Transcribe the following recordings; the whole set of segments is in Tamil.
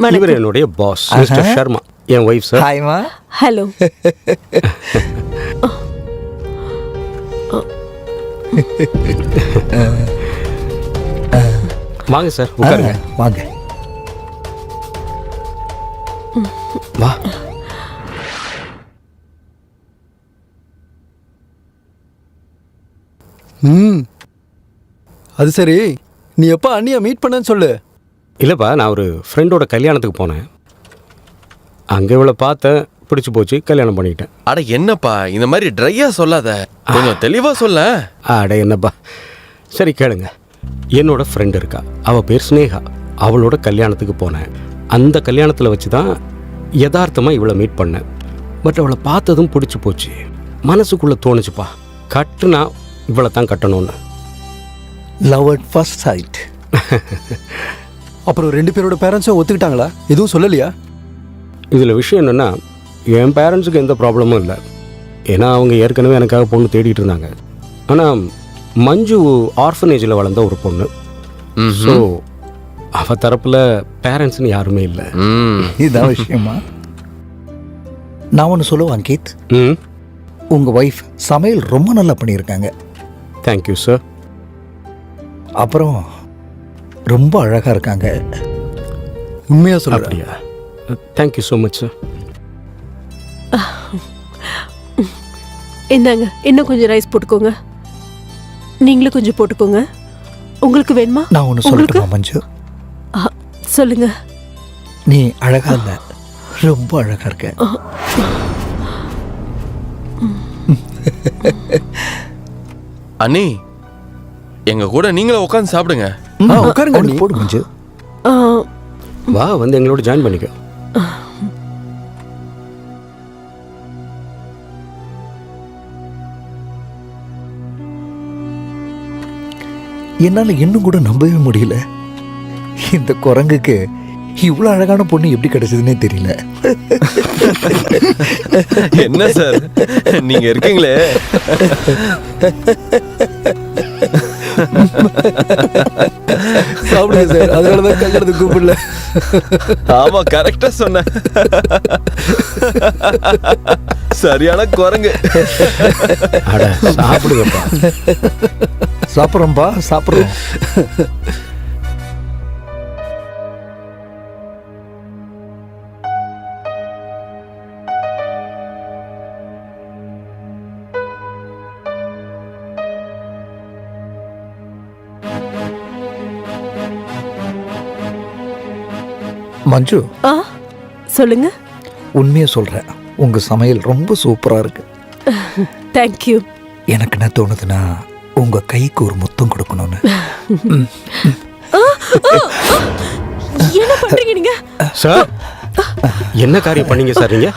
இவர் என்னுடைய பாஸ் மிஸ்டர் சர்மா, என் ஒய்ஃப் சார். ஹாய்மா. ஹலோ. வாங்க சார், உட்காருங்க. வாங்க. வா. அது சரி, நீ எப்போ அண்ணியை மீட் பண்ணன்னு சொல்லு. இல்லைப்பா, நான் ஒரு ஃப்ரெண்டோட கல்யாணத்துக்கு போனேன். அங்கே இவளை பார்த்தேன், பிடிச்சி போச்சு, கல்யாணம் பண்ணிக்கிட்டேன். அட என்னப்பா இந்த மாதிரி ட்ரையா சொல்லாத, கொஞ்சம் தெளிவா சொல்ல. அட என்னப்பா, சரி கேளுங்க. என்னோட ஃப்ரெண்ட் இருக்கா, அவள் பேர் ஸ்னேகா. அவளோட கல்யாணத்துக்கு போனேன். அந்த கல்யாணத்தில் வச்சு தான் யதார்த்தமாக இவளை மீட் பண்ணேன். பட் அவளை பார்த்ததும் பிடிச்சி போச்சு. மனசுக்குள்ளே தோணுச்சுப்பா, கட்டுனா இவளை தான் கட்டணும்னு. Love at first sight. அப்புறம் 2 பேரோட பேரண்ட்ஸும் ஒத்துக்கிட்டாங்களா? எதுவும் சொல்லலையா? இதில் விஷயம் என்னென்னா, என் பேரண்ட்ஸுக்கு எந்த ப்ராப்ளமும் இல்லை. ஏன்னா அவங்க ஏற்கனவே எனக்காக பொண்ணு தேடிட்டு இருந்தாங்க. ஆனால் மஞ்சு ஆர்ஃபனேஜில் வளர்ந்த ஒரு பொண்ணு. ஸோ அவள் தரப்பில் பேரண்ட்ஸ்னு யாருமே இல்லை. இதுதான் விஷயமா? நான் ஒன்று சொல்லுவேன் அங்கித், ம், உங்கள் ஒய்ஃப் சமையல் ரொம்ப நல்லா பண்ணியிருக்காங்க. Thank you sir. அப்புறம் ரொம்ப அழகாக இருக்காங்க. உண்மையாக சொல்ல. அப்படியா? Thank you so much sir. இந்தாங்க, இன்னும் கொஞ்சம் ரைஸ் போட்டுக்கோங்க. நீங்களும் கொஞ்சம் போட்டுக்கோங்க. உங்களுக்கு வேணுமா? நான் ஒன்று சொல்லட்டுமா மஞ்சு? சொல்லுங்க. நீ அழகா இல்லை, ரொம்ப அழகா இருக்க. அண்ணி, எங்க கூட நீங்களும் உட்காந்து சாப்பிடுங்க. உட்காருங்க அண்ணி. போடு மஞ்சு. ஆ, வா, வந்து எங்களோட ஜாயின் பண்ணிக்கோ. என்னால் இன்னும் கூட நம்பவே முடியல. இந்த குரங்குக்கு இவ்வளோ அழகான பொண்ணு எப்படி கிடைச்சதுன்னே தெரியல. என்ன சார் நீங்க இருக்கீங்களே. சாப்பிடுங்க சார், அதனால தான் கல்யாணத்துக்கு கூப்பிடல. ஆமா, கரெக்டா சொன்ன. சரியான குரங்கு. அட சாப்பிடுங்கப்பா. சாப்பிட்றோம்பா, சாப்பிட்றோம். மஞ்சு, ஆ, சொல்லுங்க. உண்மையை சொல்கிறேன், உங்கள் சமையல் ரொம்ப சூப்பராக இருக்கு. தேங்க்யூ. எனக்கு என்ன தோணுதுன்னா, உங்கள் கைக்கு ஒரு முத்தம் கொடுக்கணும்னு. என்ன பண்றீங்க நீங்க? சார், என்ன காரியம் பண்ணீங்க சார் நீங்க?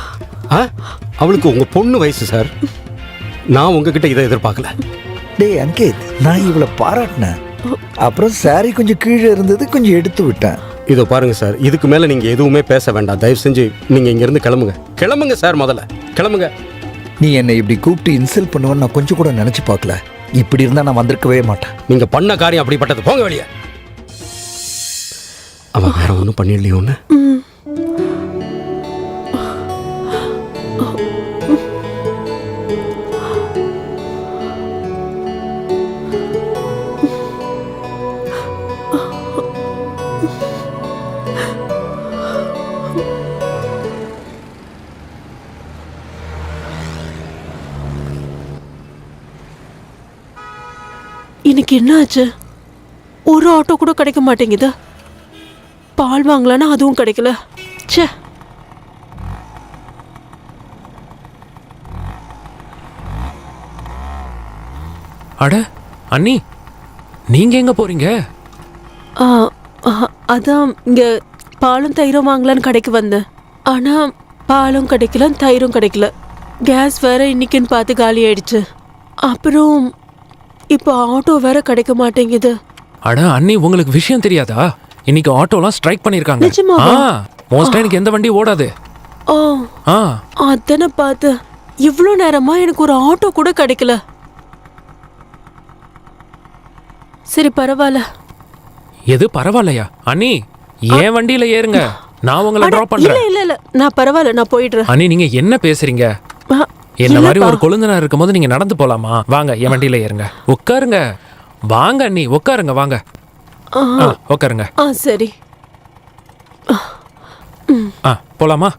அவளுக்கு உங்க பொண்ணு வயசு சார். நான் உங்ககிட்ட இதை எதிர்பார்க்கல. டேய் அங்கித், நான் இவளை பாராட்டினேன். அப்புறம் சாரி கொஞ்சம் கீழே இருந்தது, கொஞ்சம் எடுத்து விட்டேன். இதோ பாருங்க சார், இதுக்கு மேல நீங்க எதுவுமே பேச வேண்டாம். தயவு செஞ்சு நீங்க இங்க இருந்து கிளம்புங்க. கிளம்புங்க சார், முதல்ல கிளம்புங்க. நீ என்னை இப்படி கூப்பிட்டு இன்சல்ட் பண்ணுவேன்னு நான் கொஞ்சம் கூட நினைச்சு பார்க்கல. இப்படி இருந்தா நான் வந்திருக்கவே மாட்டேன். நீங்க பண்ண காரியம் அப்படிப்பட்டது. போங்க வெளியே. அவன் வேற ஒன்றும் பண்ணிடலையோன்னு. இன்னைக்கு என்ன ஆச்சு? ஒரு ஆட்டோ கூட கிடைக்க மாட்டேங்குது. பால் வாங்கலான்னா அதுவும் கிடைக்கல. ச்சே. அட அண்ணி, நீங்க எங்க போறீங்க? ஆ, அதான் இங்க பாலும் தயிரும் வாங்கலான்னு கடைக்கு வந்தேன். ஆனா பாலும் கிடைக்கல, தயிரும் கிடைக்கல. கேஸ் வேற இன்னைக்குன்னு பார்த்து காலி ஆயிடுச்சு. அப்புறம் இப்போ ஆட்டோ வேற கிடைக்க மாட்டேங்குது. அட அண்ணி, உங்களுக்கு விஷயம் தெரியாதா? இன்னைக்கு ஆட்டோலாம் ஸ்ட்ரைக் பண்ணிருக்காங்க. நிஜமாவா? மோஸ்டா எனக்கு எந்த வண்டி ஓடாது. ஓ, ஆ, அதானே பார்த்து. இவ்வளோ நேரமா எனக்கு ஒரு ஆட்டோ கூட கிடைக்கல. சரி பரவாயில்ல. எது பரவாயில்லையா? அண்ணி, ஏன் வண்டியில ஏறுங்க. நான் உங்களை அட, டிராப் இல்ல பண்றேன். இல்ல இல்ல நான் பரவாயில்ல, நான் போயிடுறேன். அண்ணி நீங்க என்ன பேசுறீங்க? ஆ, என்ன மாதிரி இல்லப்பா. ஒரு கொழுந்தனார் இருக்கும்போது நீங்க நடந்து போலாமா? வாங்க என் வண்டியில ஏறுங்க, உட்காருங்க. வாங்க அண்ணி உட்காருங்க, வாங்க. ஆ, உட்காருங்க. சரி. போலாமா?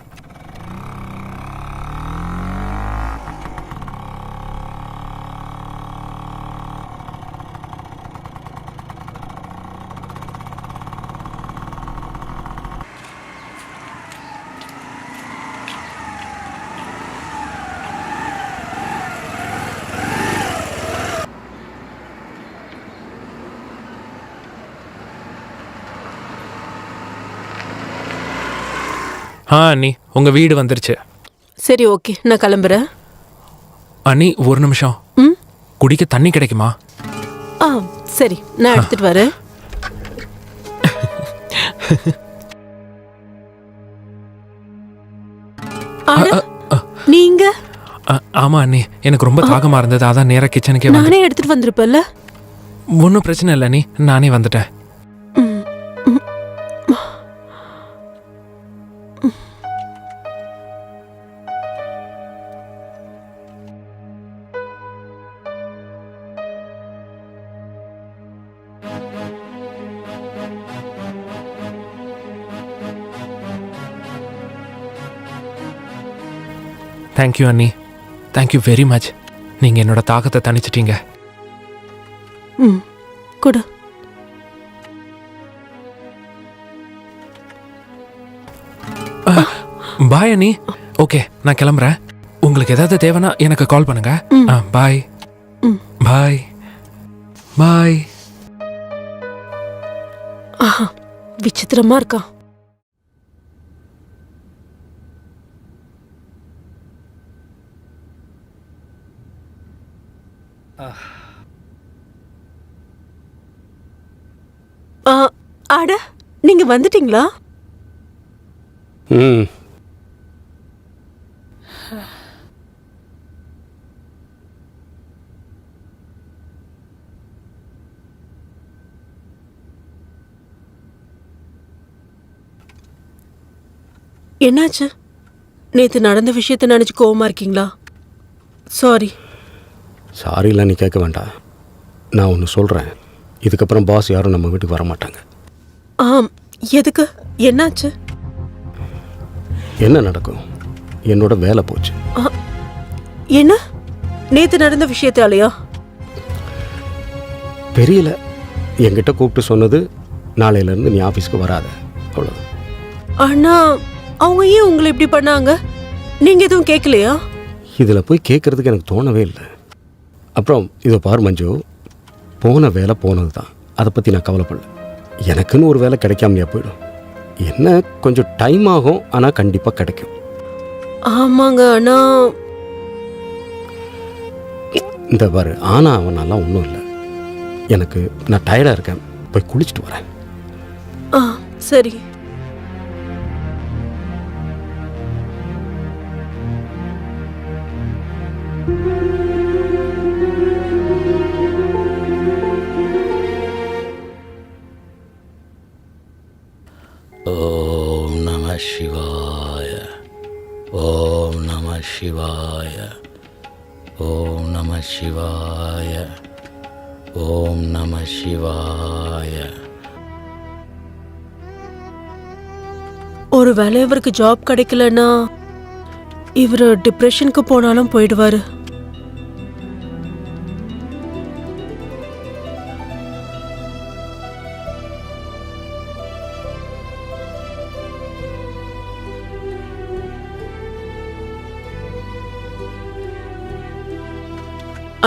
அண்ணி உங்க வீடு வந்துருச்சு. சரி, ஓகே, நான் கிளம்புறேன். அண்ணி ஒரு நிமிஷம். ம் குடிக்க தண்ணி கிடைக்குமா? ஆ சரி, நான் எடுத்துட்டு வரேன். அட, நீங்க ஆமா அண்ணி, எனக்கு ரொம்ப தாகமா இருந்தது, அதான் நேரா கிச்சனுக்கே வந்து. நானே எடுத்துட்டு வந்திருப்பேன்ல. ஒன்றும் பிரச்சனை இல்லை அண்ணி, நானே வந்துட்டேன். ம், ம். தேங்க்யூ அண்ணி, தேங்க்யூ வெரி மச். நீங்க என்னோட தாகத்தை தணிச்சிட்டீங்க. ம் கொடு. பாய் அண்ணி. ஓகே நான் கிளம்புறேன். உங்களுக்கு ஏதாவது தேவைன்னா எனக்கு கால் பண்ணுங்க. பாய் ம். பாய் பாய். ஆஹா, விசித்திரமா இருக்கா. அட, நீங்க வந்துட்டீங்களா? ம் என்னாச்சு? நேத்து நடந்த விஷயத்தை நினைச்சு கோவமா இருக்கீங்களா? சாரி. சாரிலாம் நீ கேட்க வேண்டாம். நான் ஒன்று சொல்கிறேன், இதுக்கப்புறம் பாஸ் யாரும் நம்ம வீட்டுக்கு வர மாட்டாங்க. ஆம், எதுக்கு? என்னாச்சு? என்ன நடக்கும்? என்னோட வேலை போச்சு. என்ன? நேத்து நடந்த விஷயத்தாலையா? தெரியல, என்கிட்ட கூப்பிட்டு சொன்னது நாளையிலேருந்து நீ ஆஃபீஸ்க்கு வராத, அவ்வளோ. அண்ணா, அவங்க ஏன் உங்களை இப்படி பண்ணாங்க? நீங்க எதுவும் கேட்கலையா? இதில் போய் கேட்குறதுக்கு எனக்கு தோணவே இல்லை. அப்புறம் இதை பார் மஞ்சு, போன வேலை போனது தான், அதை பற்றி நான் கவலைப்படல. எனக்குன்னு ஒரு வேலை கிடைக்காமையா போயிடும். என்ன கொஞ்சம் டைம் ஆகும், ஆனால் கண்டிப்பாக கிடைக்கும். ஆமாங்க அண்ணா. இந்த பாரு, ஆனால் அவனாலாம் ஒன்றும் இல்லை. எனக்கு நான் டயர்டாக இருக்கேன், போய் குளிச்சுட்டு வரேன். சரி. ஓம் நம சிவாய, ஓம் நம சிவாய, ஓம் நம சிவாய, ஓம் நம சிவாய. ஒருவேளை இவருக்கு ஜாப் கிடைக்கலன்னா இவர் டிப்ரெஷனுக்கு போனாலும் போயிடுவாரு.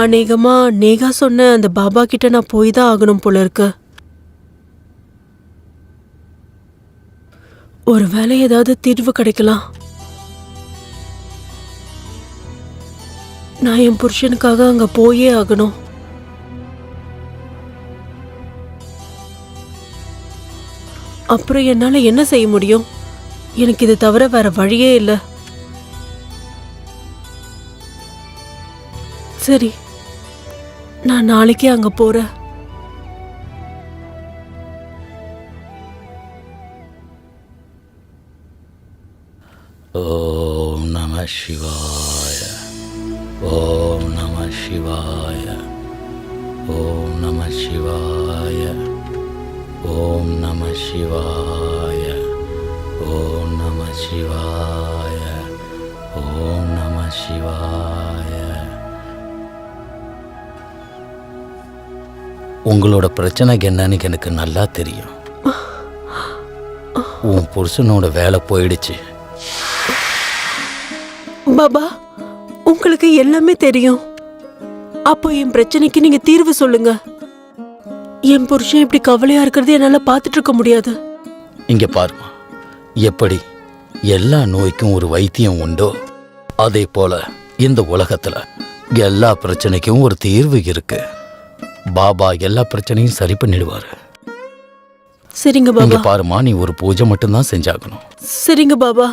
அநேகமா நேகா சொன்ன அந்த பாபா கிட்ட நான் போய் தான் ஆகணும் போல இருக்கு. ஒருவேளை ஏதாவது தீர்வு கிடைக்கலாம். நான் என் புருஷனுக்காக அங்க போயே ஆகணும். அப்புறம் என்னால என்ன செய்ய முடியும்? எனக்கு இது தவிர வேற வழியே இல்லை. சரி, நான் நாளைக்கே அங்க போறேன். ஓம் நம சிவாய. ஓம் நம சிவாய. ஓம் நம சிவாய. ஓம் நம சிவாய. ஓம் நம சிவாய. ஓம் நம சிவாய. உங்களோட பிரச்சனை என்னன்னு எனக்கு நல்லா தெரியும். உன் புருஷனோட வேலை போயிடுச்சு. பாபா, உங்களுக்கு எல்லாமே தெரியும். அப்போ என் பிரச்சனைக்கு நீங்க தீர்வு சொல்லுங்க. என் புருஷன் இப்படி கவலையா இருக்கிறது என்னால பார்த்துட்டு இருக்க முடியாது. இங்க பாருமா, எப்படி எல்லா நோய்க்கும் ஒரு வைத்தியம் உண்டோ அதே போல இந்த உலகத்துல எல்லா பிரச்சனைக்கும் ஒரு தீர்வு இருக்கு. பாபா எல்லா பிரச்சனையும் சரி பண்ணிடுவாரு. சரிங்க இங்க பாபா. பாருமா, நீ ஒரு பூஜை மட்டும்தான் செஞ்சாகணும். சரிங்க பாபா,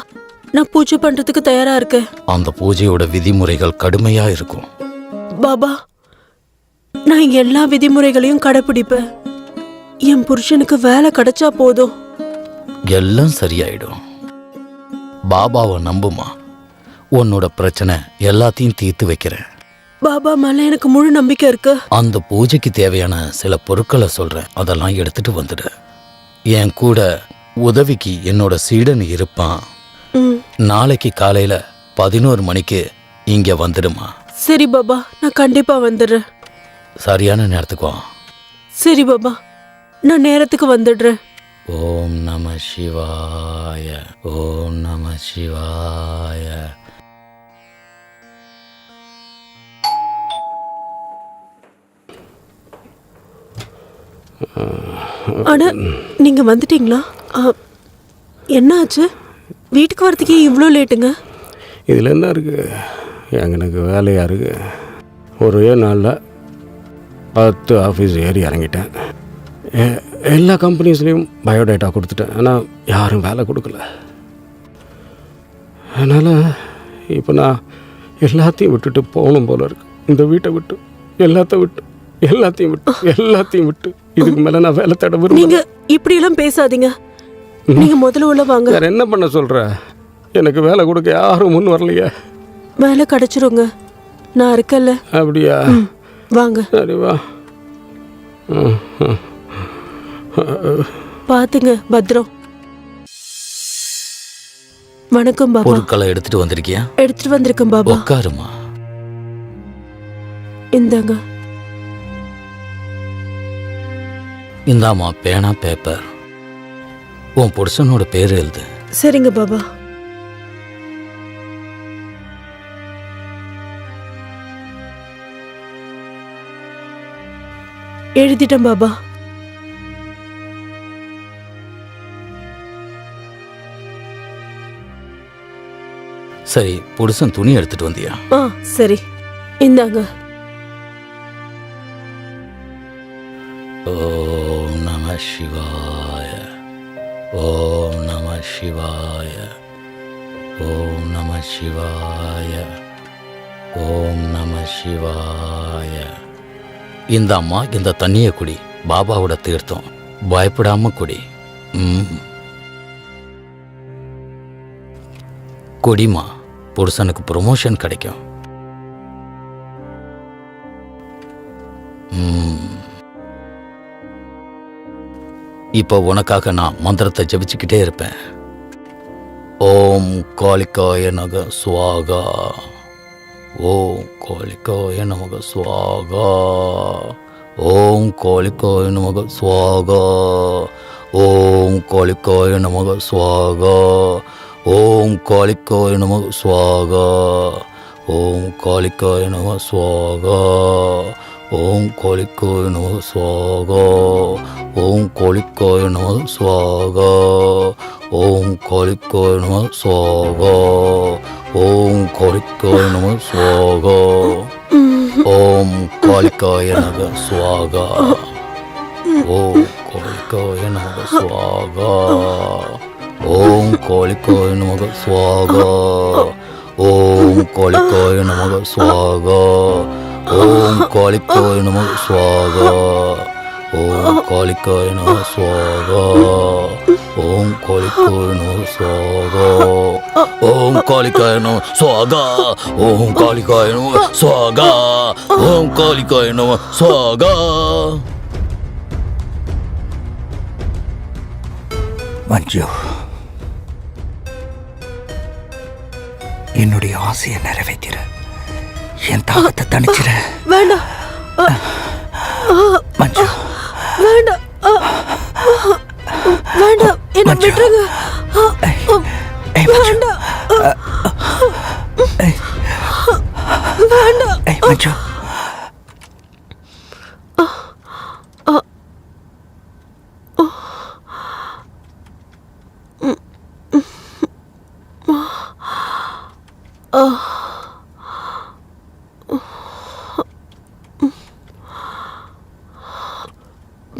நான் பூஜை பண்றதுக்கு தயாரா இருக்கேன். அந்த பூஜையோட விதிமுறைகள் கடுமையா இருக்கும். பாபா, நான் எல்லா விதிமுறைகளையும் கடைபிடிப்பேன். என் புருஷனுக்கு வேலை கிடைச்சா போதும். எல்லாம் சரியாயிடும். பாபாவை நம்புமா, உன்னோட பிரச்சனை எல்லாத்தையும் தீர்த்து வைக்கிறேன். பாபா மேல எனக்கு முழு நம்பிக்கை இருக்கு. அந்த பூஜைக்கு தேவையான சில பொருட்களை சொல்றேன், அதெல்லாம் எடுத்துட்டு வந்துடு. என் கூட உதவிக்கு என்னோட சீடன் இருப்பான். ம், நாளைக்கு காலையில 11 மணிக்கு இங்க வந்துடுமா. சரி பாபா, நான் கண்டிப்பா வந்துடுறேன். சரியான நேரத்துக்கு வா. சரி பாபா, நான் நேரத்துக்கு வந்துடுறேன். ஓம் நம சிவாய. ஓம் நம சிவாய. ஆனா நீங்க வந்துட்டீங்களா? என்ன ஆச்சு? வீட்டுக்கு வரதுக்கே இவ்வளோ லேட்டுங்க? இதில் என்ன இருக்குது, எனக்கு வேலையாக இருக்குது. ஒரே நாளில் 10 ஆஃபீஸ் ஏறி இறங்கிட்டேன். எல்லா கம்பெனிஸ்லேயும் பயோடேட்டா கொடுத்துட்டேன். ஆனால் யாரும் வேலை கொடுக்கல. அதனால் இப்போ நான் எல்லாத்தையும் விட்டுட்டு போகணும் போல இருக்கு. இந்த வீட்டை விட்டு, எல்லாத்தையும் விட்டு இதுக்கு மேலே நான் வேலை தேட நீங்க விரும்பல. இப்படி எல்லாம் பேசாதீங்க. நீங்க முதல்ல உள்ள வாங்க. வேற என்ன பண்ண சொல்ற? எனக்கு வேலை கொடுக்க யாரும் முன் வரலையே. வேலை கிடைச்சிருங்க, நான் இருக்கல. அப்படியா? வாங்க. சரி வா. பாத்துங்க, பத்ரம். வணக்கம் பாபா. பொருட்களை எடுத்துட்டு வந்திருக்கியா? எடுத்துட்டு வந்திருக்கேன் பாபா. உட்காருமா. இந்தாங்க. இந்தாமா பேனா பேப்பர். உன் புருஷனோட பேர் எழுது. சரிங்க பாபா. எழுதிட்டேன் பாபா. சரி, புருஷன் துணி எடுத்துட்டு வந்தியா? சரி, இந்தாங்க. ஓம் நம சிவாய. ஓம் நம சிவாய. ஓம் நம சிவாய. ஓம் நம சிவாய. இந்த அம்மா இந்த தண்ணியை குடி. பாபாவோட தீர்த்தம். பயப்படாம குடி. குடிமா, புருஷனுக்கு ப்ரொமோஷன் கிடைக்கும். இப்போ உனக்காக நான் மந்திரத்தை ஜபிச்சுக்கிட்டே இருப்பேன். ஓம் காளிகாய நக சுவாகா. ஓம் காளிகாய நமக சுவாகா. ஓம் காளிகாய நமக சுவாகா. ஓம் காளிகாய நமக சுவாகா. ஓம் காளிகாய நமக சுவாகா. ஓம் காளிகாய நமக சுவாகா. ஓம் காளிகாய நமக சுவாகா. ஓம் காளிகாய நமக சுவாகா. ஓம் காளிகாய நமக சுவாகா. ஓம் காளிகாய நமக சுவாகா. ஓம் காளிகாய நமக சுவாகா. ஓம் காளிகாய நமக சுவாகா. ஓம் காளிகாய நமக சுவாகா. ஓம் காளிகாய நமக சுவாகா. ஓம் காளிகாய நமக சுவாகா. ஓம் காளிகாய நமக சுவாகா. ஓம் காளிகாய நமக சுவாகா. ஓம் காளிகாய நம ஸ்வாகா. ஓம் காளிகாய நம ஸ்வாகா. ஓம் காளிகாய நம ஸ்வாகா. மஞ்சு, என்னுடைய ஆசையை நிறைவேற்றிற, என் தாகத்தை தணிச்சிட. வேண்டாம் மஞ்சு, வேண்டாம் வேண்டாம், என்ன மஞ்சு. விட்டுருங்க. ஏய் மஞ்சு, வேண்டாம் ஏய், வேண்டாம். ஏய் மஞ்சு.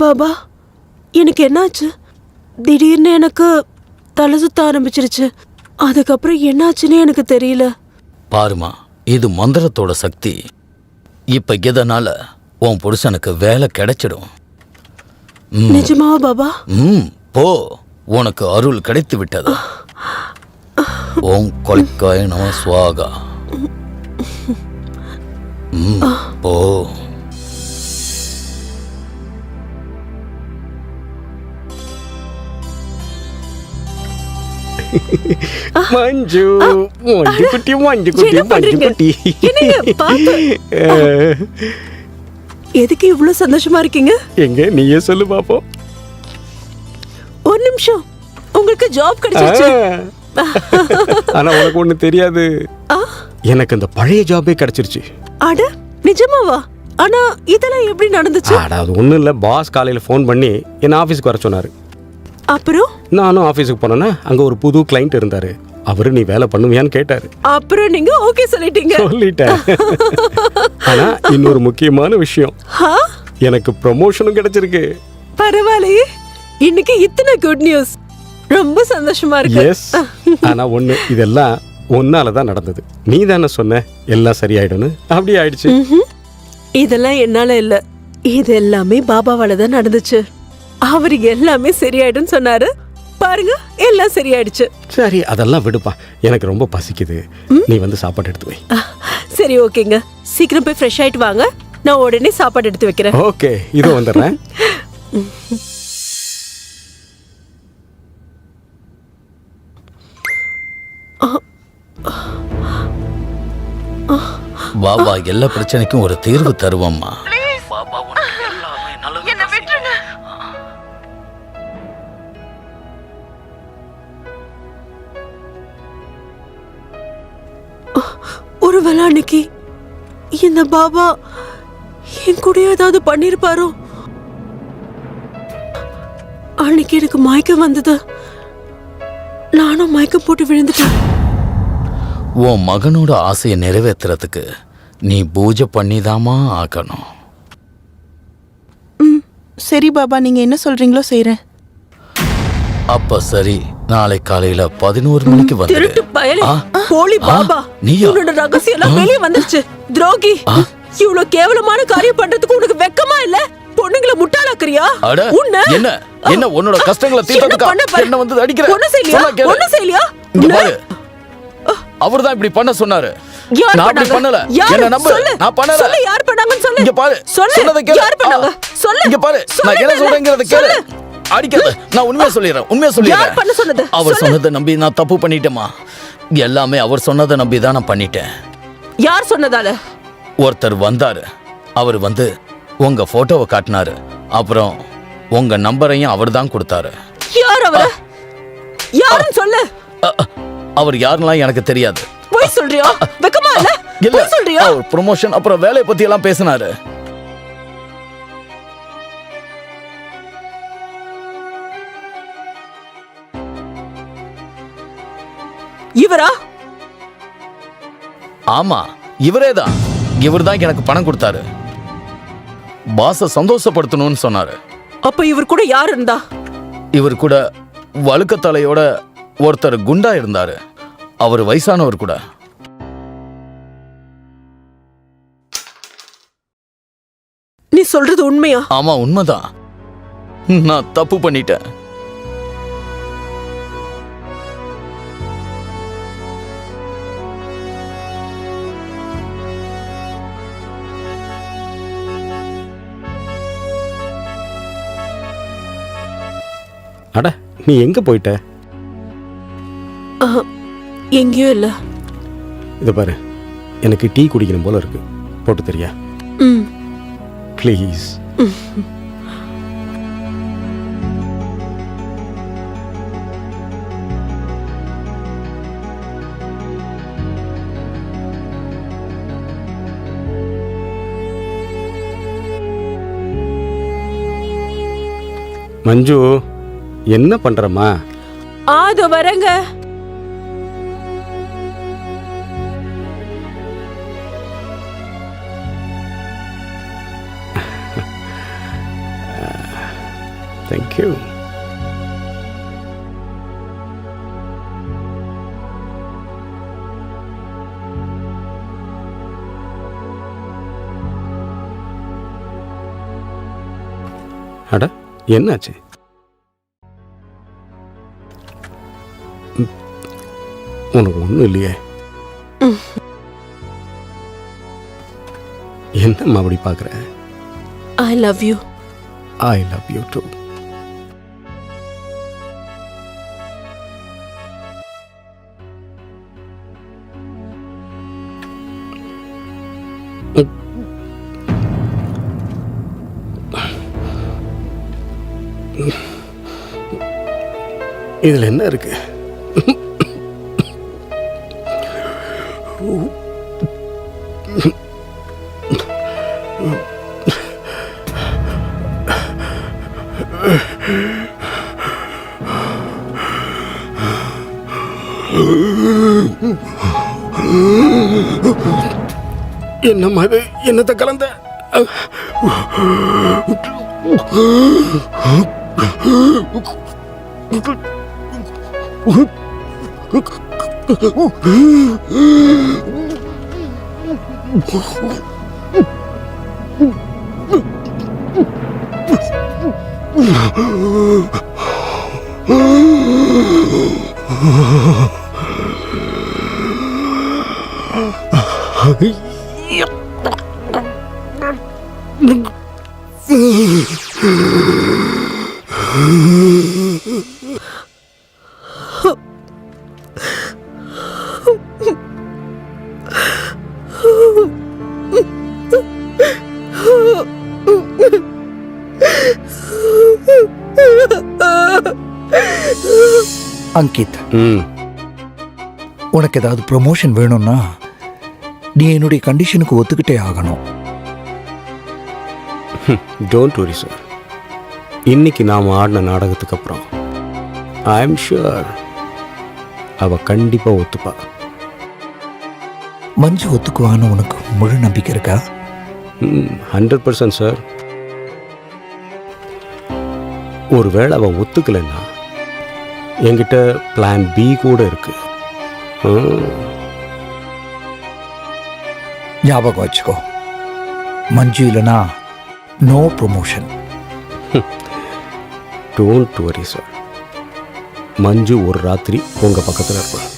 பாபா, எனக்கு என்னாச்சு? திடீர்னு எனக்கு தலை சுத்த ஆரம்பிச்சிருச்சு. அதுக்கப்புறம் என்னாச்சுன்னு எனக்கு தெரியல. பாருமா, இது மந்திரத்தோட சக்தி. இப்ப இதனால உன் புருஷனுக்கு வேலை கிடைச்சிடும். நிஜமாவா பாபா? போ, உனக்கு அருள் கிடைத்து விட்டது. ஓம் காளிகாய நம ஸ்வாகா. போ. மஞ்சு, மஞ்சு குட்டி, மஞ்சு குட்டி, என்ன மஞ்சு பண்றீங்க? குட்டி. என்னங்க பார்த்து? எதுக்கு இவ்வளவு சந்தோஷமா இருக்கீங்க? எங்க நீயே சொல்லு பாப்போம். ஒரு நிமிஷம், உங்களுக்கு ஜாப் கிடைச்சிருச்சு. ஆனா உனக்கு ஒண்ணு தெரியாது, எனக்கு அந்த பழைய ஜாபே கிடைச்சிருச்சு. அட நிஜமாவா? ஆனா இதெல்லாம் எப்படி நடந்துச்சு? அட அது ஒண்ணும் இல்ல, பாஸ் காலையில ஃபோன் பண்ணி என்ன ஆபீஸ்க்கு வர சொன்னாரு. அப்புறம் நானும் ஆபீஸுக்கு போனேன்னா அங்க ஒரு புது கிளைண்ட் இருந்தாரு. அவரு நீ வேலை பண்ணுவியான்னு கேட்டாரு. அப்புறம் நீங்க ஓகே சொல்லிட்டீங்க. சொல்லிட்டேன். ஆனா இன்னொரு முக்கியமான விஷயம், ஹா? எனக்கு ப்ரமோஷனும் கிடைச்சிருக்கு. பரவாயில்லையே, இன்னைக்கு இத்தனை குட் நியூஸ். ரொம்ப சந்தோஷமா இருக்கு. எஸ். ஆனா ஒண்ணு, இதெல்லாம் ஒன்னாலதான் நடந்தது. நீ தானே சொன்ன எல்லாம் சரியாயிடும்னு. அப்படி ஆயிடுச்சு. இதெல்லாம் என்னால இல்ல, இது எல்லாமே பாபாவால தான் நடந்துச்சு. அவரு எல்லாமே சரியாயிடும் சொன்னாரு. பாருங்க, எல்லாம் சரியாயிடுச்சு. சரி, அதெல்லாம் விடுப்பா. எனக்கு ரொம்ப பசிக்குது. நீ வந்து சாப்பாடு எடுத்து வை. சரி ஓகேங்க, சீக்கிரம் போய் ஃப்ரெஷ் ஆயிட்டு வாங்க. நான் உடனே சாப்பாடு எடுத்து வைக்கிறேன். ஓகே, இதோ வந்துடுறேன். பாபா எல்லா பிரச்சனைக்கும் ஒரு தீர்வு தருவோம்மா. ஒருவேளை அன்னைக்கு இந்த பாபா என் கூட ஏதாவது பண்ணிருப்பாரோ? அன்னைக்கு எனக்கு மயக்கம் வந்தது, நானும் மயக்கம் போட்டு விழுந்துட்டேன். உன் மகனோட ஆசையை நிறைவேற்றுறதுக்கு நீ பூஜை பண்ணிதாமா ஆக்கணும். சரி பாபா, நீங்க என்ன சொல்றீங்களோ செய்றேன். அப்ப சரி, நாளை காலையில 11 மணிக்கு வந்து. திருட்டு பயலே, போலி பாபா, நீயா? உன்னோட ரகசியம் எல்லாம் வெளியே வந்துருச்சு. துரோகி, இவ்வளவு கேவலமான காரியம் பண்றதுக்கு உனக்கு வெக்கமா இல்ல? பொண்ணுங்களை முட்டாளாக்குறியா? என்ன என்ன உன்னோட கஷ்டங்களை தீர்த்ததுக்கு என்ன வந்து அடிக்கிற? ஒண்ணு செய்யலையா? இங்க பாரு, அவர்தான் இப்படி பண்ண சொன்னாரு. நான் அப்படி பண்ணல. என்ன நம்பு, நான் பண்ணல. சொல்லு, யார் பண்ணாங்கன்னு சொல்லு. இங்க பாரு, சொல்லு, யார் பண்ணாங்க? சொல்லு. இங்க பாரு, நான் என்ன சொல்றேங்கறத கேளு. அடிக்காத, நான் உண்மையா சொல்லிடுறேன். யார் பண்ண சொன்னது? அவர் சொன்னதை நம்பி நான் தப்பு பண்ணிட்டேமா. எல்லாமே அவர் சொன்னதை நம்பி தான் நான் பண்ணிட்டேன். யார் சொன்னதால? ஒருத்தர் வந்தாரு. அவர் வந்து உங்க போட்டோவை காட்டினாரு. அப்புறம் உங்க நம்பரையும் அவர் தான் கொடுத்தாரு. யார் அவரு? யாருன்னு சொல்லு. அவர் யாருலாம் எனக்கு தெரியாது. போய் சொல்றியா? வெக்கமா இல்ல? போய் சொல்றியா? அவர் ப்ரமோஷன் அப்புறம் வேலைய பத்தி எல்லாம் பேசினாரு. இவரா? ஆமா, இவரேதான். இவர்தான் எனக்கு பணம் கொடுத்தாரு. பாஸ சந்தோஷப்படுத்தணும்னு சொன்னாரு. அப்ப இவர் கூட யார் இருந்தா? இவர் கூட வழுக்கத்தலையோட ஒருத்தர் குண்டா இருந்தாரு. அவர் வயசானவர் கூட. நீ சொல்றது உண்மையா? ஆமா, உண்மைதான். நான் தப்பு பண்ணிட்டேன். நீ எங்கே போயிட்ட? எங்கேயும் இல்லை. இதை பாரு, எனக்கு டீ குடிக்கணும் போல இருக்கு, போட்டு தெரியா? ம். ப்ளீஸ். மஞ்சு, என்ன பண்றமா? அது வரங்க. தேங்க்யூ. அட, என்னாச்சு? உனக்கு ஒன்றும் இல்லையே? என்னம்மா அப்படி பார்க்குற? I love you. I love you too. இதில் என்ன இருக்கு? என்னம்மா இது? என்னத்தை கலந்த? அங்கித், ம், உனக்கு ஏதாவது ப்ரொமோஷன் வேணும்னா நீ என்னுடைய கண்டிஷனுக்கு ஒத்துக்கிட்டே ஆகணும். Don't worry sir. இன்னைக்கு நாம் ஆடின நாடகத்துக்கு அப்புறம் ஐ எம் ஷுர் அவ கண்டிப்பாக ஒத்துப்பா. மஞ்சு ஒத்துக்குவான்னு உனக்கு முழு நம்பிக்கை இருக்கா? 100% சார். ஒருவேளை அவள் ஒத்துக்கலைன்னா என்கிட்ட பிளான் பி கூட இருக்கு. ஞாபகம் வச்சுக்கோ, மஞ்சு இல்லைனா no promotion. Don't worry sir. Manju ஒரு ராத்திரி உங்கள் பக்கத்தில் இருப்பாள்.